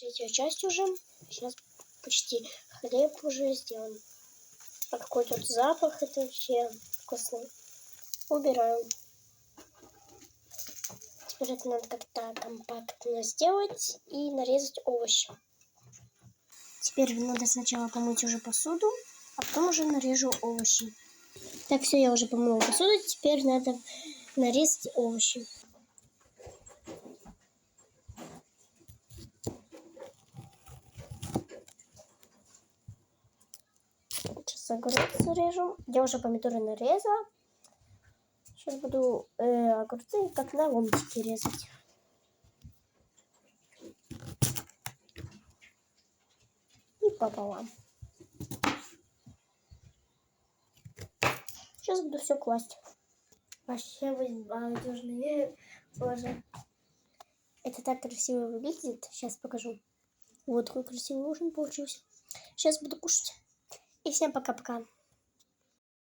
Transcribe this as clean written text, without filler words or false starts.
третья часть уже. Сейчас почти хлеб уже сделан. А какой тут запах, это вообще вкусный. Убираем. Теперь это надо как-то компактно сделать и нарезать овощи. Теперь надо сначала помыть уже посуду, а потом уже нарежу овощи. Так, все, я уже помыла посуду, теперь надо нарезать овощи. Сейчас огурцы режу. Я уже помидоры нарезала. Сейчас буду огурцы как на ломтики резать. И пополам. Сейчас буду все класть. Вообще балдежные. Боже. Это так красиво выглядит. Сейчас покажу. Вот какой красивый ужин получился. Сейчас буду кушать. И всем пока-пока.